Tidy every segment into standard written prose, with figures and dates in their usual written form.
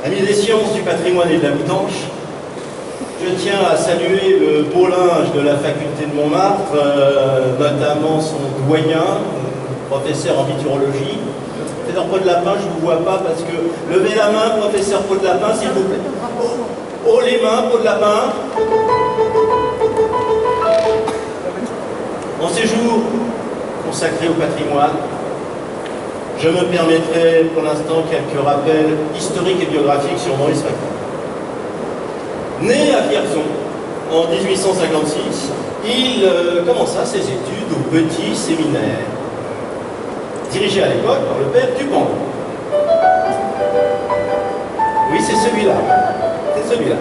Amis des sciences, du patrimoine et de la boutanche, je tiens à saluer le beau linge de la faculté de Montmartre, notamment son doyen, professeur en météorologie. Professeur Peau-de-Lapin, je ne vous vois pas parce que... Levez la main, professeur Peau-de-Lapin, s'il vous plaît. Haut les mains, Peau-de-Lapin. En ces jours consacrés au patrimoine, je me permettrai pour l'instant quelques rappels historiques et biographiques sur Maurice McNab. Né à Vierzon en 1856, il commença ses études au petit séminaire, dirigé à l'époque par le père Dupont. Oui, c'est celui-là. C'est celui-là.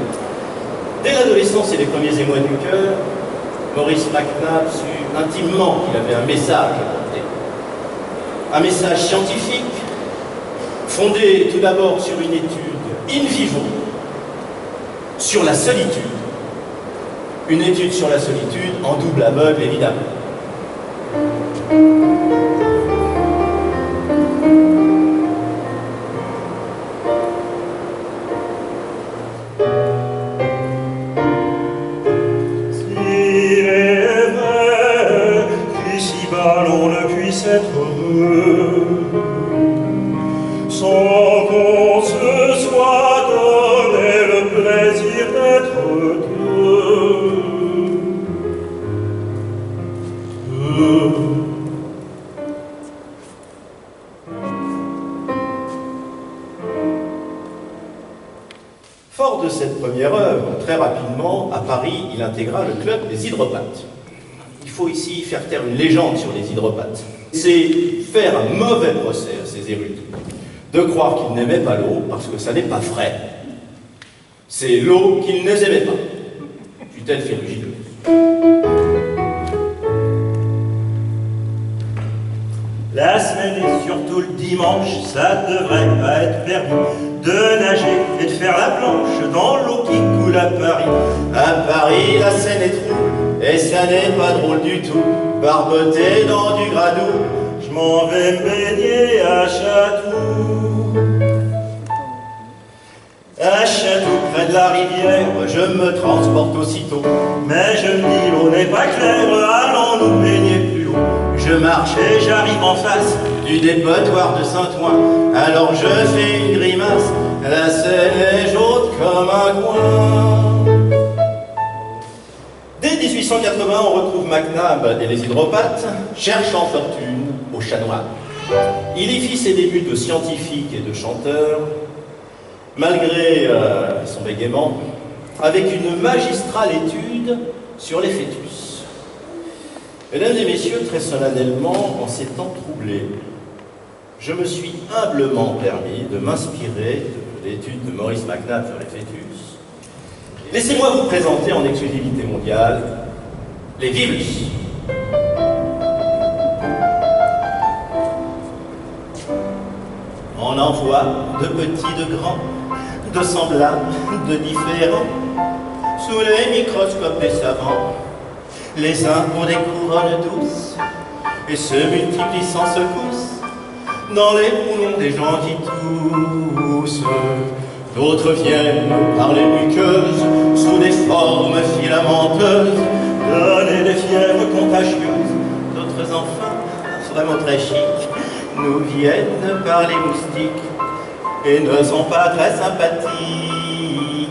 Dès l'adolescence et les premiers émois du cœur, Maurice McNab sut intimement qu'il avait un message à porter. Un message scientifique, fondé tout d'abord sur une étude in vivo, sur la solitude. Une étude sur la solitude en double aveugle, évidemment. S'il est vrai qu'ici-bas l'on ne puisse être heureux, sans qu'on se soit donné le plaisir d'être deux. Fort de cette première œuvre, très rapidement, à Paris, il intégra le club des hydropathes. Il faut ici faire taire une légende sur les hydropathes. C'est faire un mauvais procès à ces érudits, de croire qu'ils n'aimaient pas l'eau parce que ça n'est pas frais. C'est l'eau qu'ils ne aimaient pas. Fut-elle férugineuse. La semaine et surtout le dimanche, ça devrait pas être permis de nager et de faire la planche dans l'eau qui coule à Paris. À Paris, la Seine est trouble, et ça n'est pas drôle du tout. Barboté dans du gradou, Je m'en vais me baigner à Chatou. à Chatou, près de la rivière, je me transporte aussitôt. Mais je me dis, l'eau n'est pas claire, allons nous baigner plus haut. Je marche et j'arrive en face du dépotoir de Saint-Ouen. Alors je fais une grimace, la Seine est jaune comme un coin. Dès 1880, on retrouve McNab et les hydropathes cherchant fortune au Chat Noir. Il y fit ses débuts de scientifique et de chanteur, malgré son bégaiement, avec une magistrale étude sur les fœtus. Mesdames et messieurs, très solennellement, en ces temps troublés, je me suis humblement permis de m'inspirer de l'étude de Maurice McNab sur les fœtus. Laissez-moi vous présenter en exclusivité mondiale les virus. On en voit de petits, de grands, de semblables, de différents, sous les microscopes des savants. Les uns ont des couronnes douces et se multiplient sans secousse dans les poumons des gens qui toussent. D'autres viennent par les muqueuses sous des formes filamenteuses donner des fièvres contagieuses. D'autres enfin, vraiment très chics, nous viennent par les moustiques et ne sont pas très sympathiques.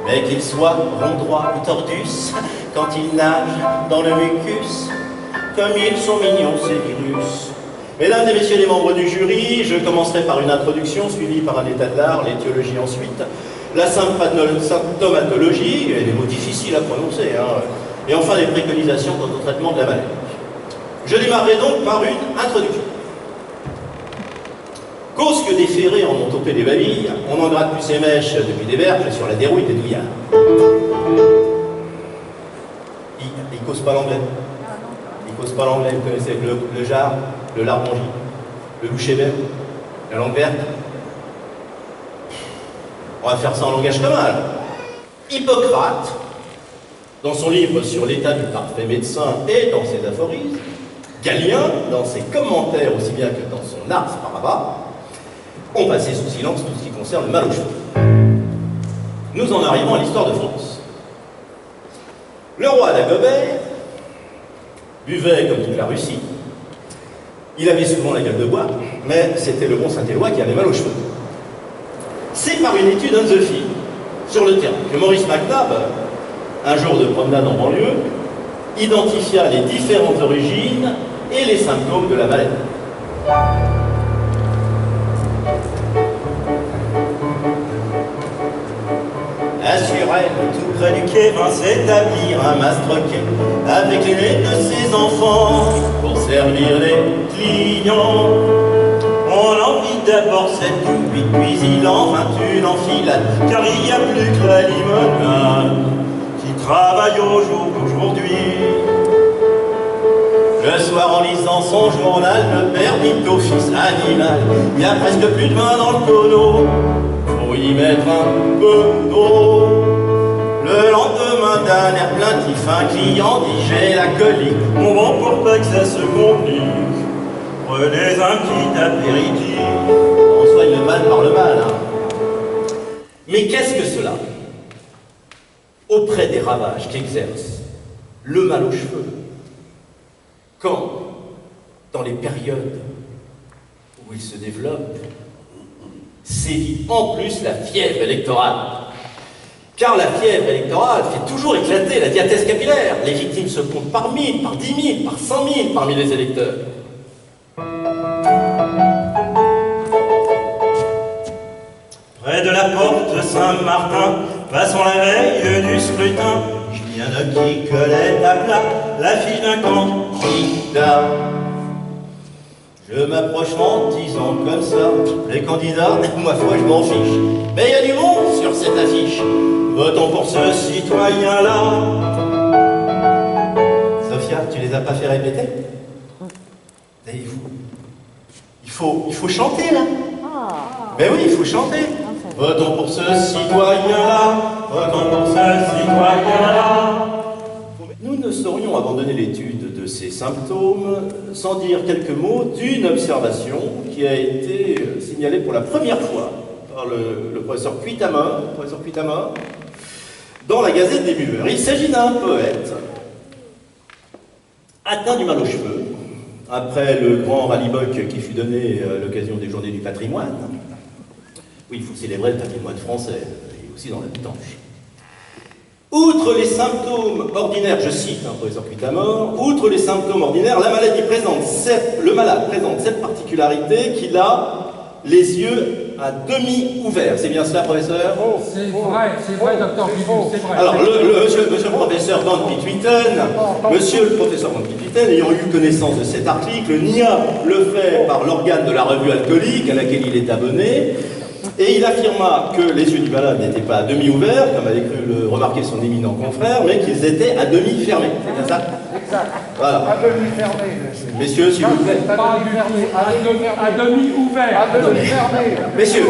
Mais qu'ils soient ronds droits ou tordus, quand ils nagent dans le mucus, comme ils sont mignons ces virus. Mesdames et messieurs les membres du jury, je commencerai par une introduction suivie par un état de l'art, l'étiologie ensuite, la symptomatologie, et les mots difficiles à prononcer, et enfin les préconisations quant au traitement de la maladie. Je démarrerai donc par une introduction. Cause que des ferrés en ont topé des babilles, on n'en gratte plus ses mèches depuis des verges sur la dérouille des douillards. Il cause pas l'anglais. Il cause pas l'anglais, vous connaissez le jarre, le lardongie, le louchébert, la langue verte. On va faire ça en langage commun. Hippocrate, dans son livre sur l'état du parfait médecin et dans ses aphorismes, Galien, dans ses commentaires aussi bien que dans son Ars Paraba, on passait sous silence tout ce qui concerne le mal aux cheveux. Nous en arrivons à l'histoire de France. Le roi d'Agobert buvait comme toute la Russie. Il avait souvent la gueule de bois, mais c'était le bon Saint-Éloi qui avait mal aux cheveux. C'est par une étude on the field, sur le terrain, que Maurice McNabb, un jour de promenade en banlieue, identifia les différentes origines et les symptômes de la maladie. À Suresnes, tout près du quai, vint s'établir un mastroquet avec les nez de ses enfants pour servir les clients. On en vit d'abord 7 ou 8, puis il en vint une enfilade, car il n'y a plus que la limonade qui travaille au jour d'aujourd'hui. Le soir, en lisant son journal, le père dit au fils animal, il y a presque plus de vin dans le tonneau, faut y mettre un peu d'eau. Le lendemain, d'un air plaintif, un client dit j'ai la colique. On vend pour pas que ça se complique, prenez un petit apéritif. On soigne le mal par le mal, hein. Mais qu'est-ce que cela? Auprès des ravages qu'exerce le mal aux cheveux, quand, dans les périodes où il se développe, sévit en plus la fièvre électorale. Car la fièvre électorale fait toujours éclater la diathèse capillaire. Les victimes se comptent par 1000, par 10 000, par 100 000 parmi les électeurs. Près de la porte Saint-Martin, passons la veille du scrutin, Julien qui collait à plat la fille d'un candidat. Je m'approche en disant comme ça, les candidats, ma foi je m'en fiche. Mais il y a du monde sur cette affiche, votons pour ce citoyen-là. Sophia, tu les as pas fait répéter? Il faut chanter là. Mais oui, il faut chanter. Votons pour ce citoyen-là, votons pour ce citoyen-là. Nous ne saurions abandonner l'étude de ces symptômes sans dire quelques mots d'une observation qui a été signalée pour la première fois par le professeur Puitamor, dans la Gazette des Buveurs. Il s'agit d'un poète atteint du mal aux cheveux, après le grand rallye-boc qui fut donné à l'occasion des Journées du patrimoine. Oui, il faut célébrer le patrimoine français, et aussi dans la Tanche. Outre les symptômes ordinaires, je cite professeur Puitamor, outre les symptômes ordinaires, le malade présente cette particularité qu'il a les yeux à demi ouverts. C'est bien cela, professeur? C'est vrai, docteur Pivot, c'est vrai. Alors, monsieur le professeur Van Pitwitten, ayant eu connaissance de cet article, nia le fait par l'organe de la revue alcoolique à laquelle il est abonné, et il affirma que les yeux du malade n'étaient pas à demi ouverts, comme avait cru le remarquer son éminent confrère, mais qu'ils étaient à demi fermés. C'est bien ça? Exact. Voilà. À demi fermé. Messieurs, s'il vous plaît. Pas du tout, à demi ouvert. À demi fermé. Messieurs.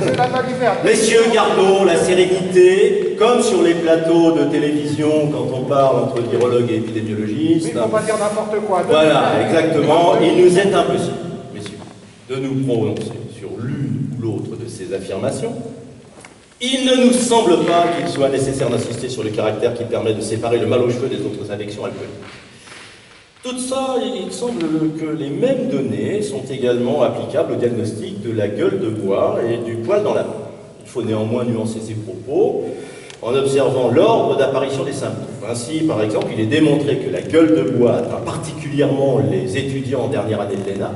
C'est à demi fermé. Messieurs, gardons la sérénité, comme sur les plateaux de télévision quand on parle entre virologues et épidémiologistes. Il ne faut pas dire n'importe quoi. Voilà, exactement. Il nous est impossible, messieurs, de nous prononcer sur l'une ou l'autre de ces affirmations. Il ne nous semble pas qu'il soit nécessaire d'insister sur le caractère qui permet de séparer le mal aux cheveux des autres affections alcooliques. Tout ça, il semble que les mêmes données sont également applicables au diagnostic de la gueule de bois et du poil dans la main. Il faut néanmoins nuancer ces propos en observant l'ordre d'apparition des symptômes. Ainsi, par exemple, il est démontré que la gueule de bois atteint particulièrement les étudiants en dernière année de l'ENA,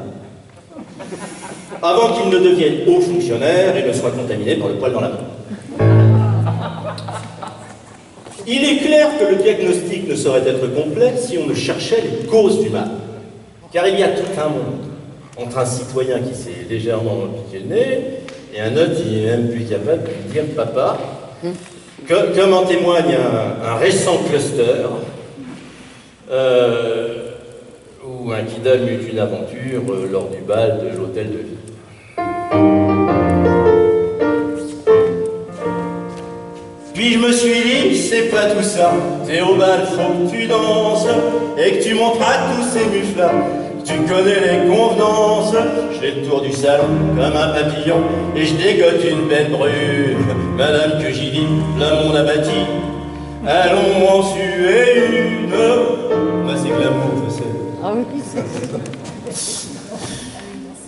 avant qu'ils ne deviennent hauts fonctionnaires et ne soient contaminés par le poil dans la main. Il est clair que le diagnostic ne saurait être complet si on ne cherchait les causes du mal. Car il y a tout un monde entre un citoyen qui s'est légèrement piqué le nez et un autre qui n'est même plus capable de lui dire papa, comme en témoigne un récent cluster où un kidam eut une aventure lors du bal de l'hôtel de ville. Puis je me suis dit, c'est pas tout ça, t'es au bal, faut que tu danses, et que tu montres à tous ces mufles-là, tu connais les convenances, je j'ai le tour du salon comme un papillon et je dégote une belle brune. Madame que j'y dis, le monde abattu. Allons en suer une. Bah c'est glamour, je sais. Ah oui,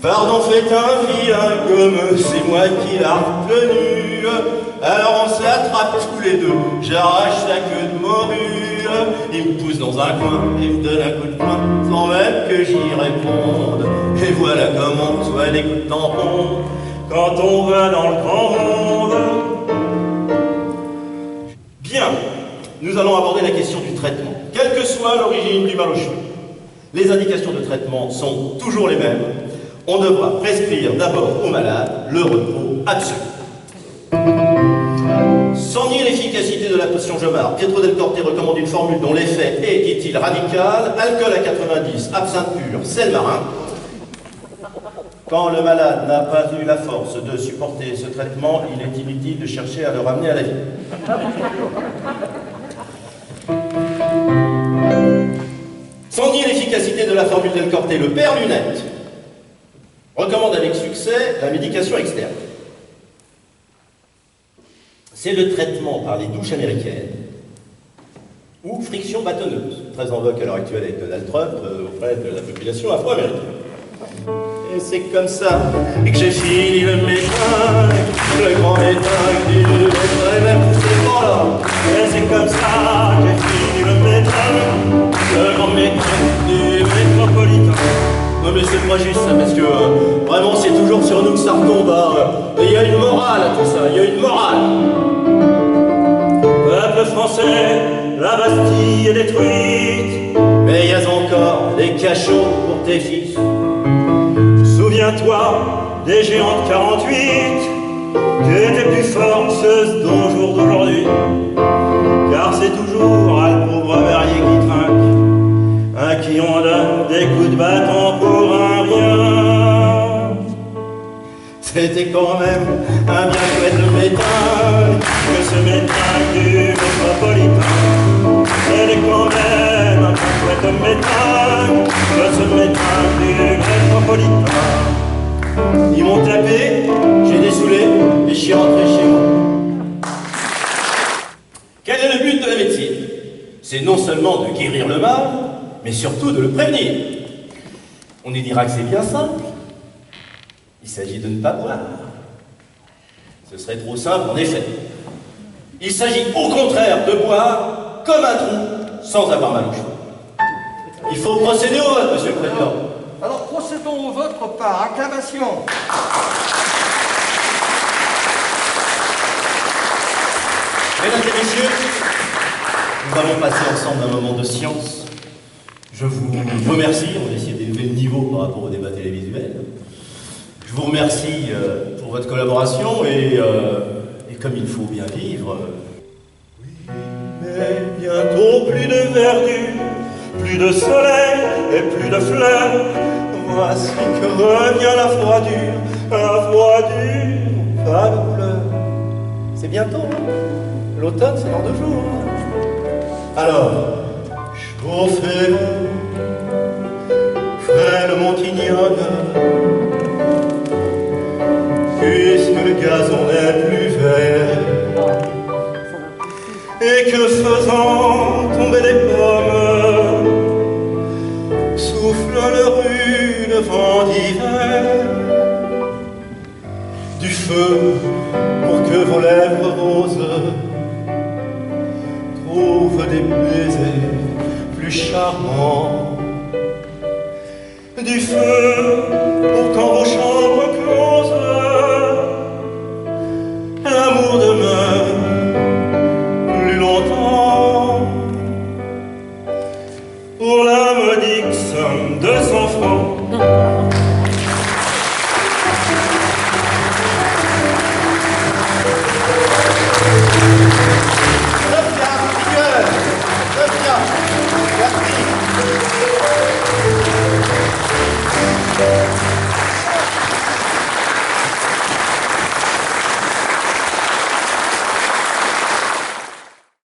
Pardon, faites un vilain gomme, c'est moi qui l'a retenu. Alors on s'attrape tous les deux, j'arrache sa queue de morue. Il me pousse dans un coin, il me donne un coup de poing, sans même que j'y réponde. Et voilà comment on soit des coups de tampon quand on va dans le grand monde. Bien, nous allons aborder la question du traitement. Quelle que soit l'origine du mal aux cheveux, les indications de traitement sont toujours les mêmes. On devra prescrire d'abord au malade le repos absolu. Sans nier l'efficacité de la potion Jomard, Pietro del Corte recommande une formule dont l'effet est, dit-il, radical, alcool à 90, absinthe pure, sel marin. Quand le malade n'a pas eu la force de supporter ce traitement, il est inutile de chercher à le ramener à la vie. Sans nier l'efficacité de la formule del Corte, le père Lunette recommande avec succès la médication externe. C'est le traitement par les douches américaines ou friction bâtonneuse, très en vogue à l'heure actuelle avec Donald Trump auprès de la population afro-américaine. Et c'est comme ça que j'ai fini le médecin, le grand médecin du médecin, et même tous ces là. Et c'est comme ça que j'ai fini le médecin, le grand médecin du métropolitain. Non mais c'est pas juste ça, parce que vraiment c'est toujours sur nous que ça retombe. Et il y a une morale à tout ça, il y a une morale. Peuple français, la Bastille est détruite, mais il y a encore des cachots pour tes fils. Souviens-toi des géants de 48, qui étaient plus fortes au jour d'aujourd'hui. Car c'est toujours un pauvre verrier qui trinque, à qui on donne des coups de bâton pour un rien. C'était quand même un bien chouette métal que ce métal du métropolitain. C'était quand même un bien chouette métal que ce métal du métropolitain. Ils m'ont tapé, j'ai dessoulé et je suis rentré chez moi. Quel est le but de la médecine? C'est non seulement de guérir le mal, mais surtout de le prévenir. On y dira que c'est bien simple. Il s'agit de ne pas boire. Ce serait trop simple en effet. Il s'agit au contraire de boire comme un trou sans avoir mal aux cheveux. Il faut procéder au vote, Monsieur le Président. Alors procédons au vote par acclamation. Mesdames et messieurs, nous allons passer ensemble un moment de science. Je vous remercie, on va essayer d'élever le niveau par rapport au débat télévisuel. Je vous remercie pour votre collaboration et comme il faut bien vivre. Oui, mais bientôt plus de verdure, plus de soleil et plus de fleurs. Voici que revient la froidure, pas de couleur. C'est bientôt, hein? L'automne c'est dans 2 jours. Hein? Alors, chauffez-vous, frêle Montignonne, puisque le gazon n'est plus vert, et que faisant tomber les pommes, souffle le rude vent d'hiver, du feu pour que vos lèvres roses trouvent des baisers plus charmants, du feu pour quand vos chambres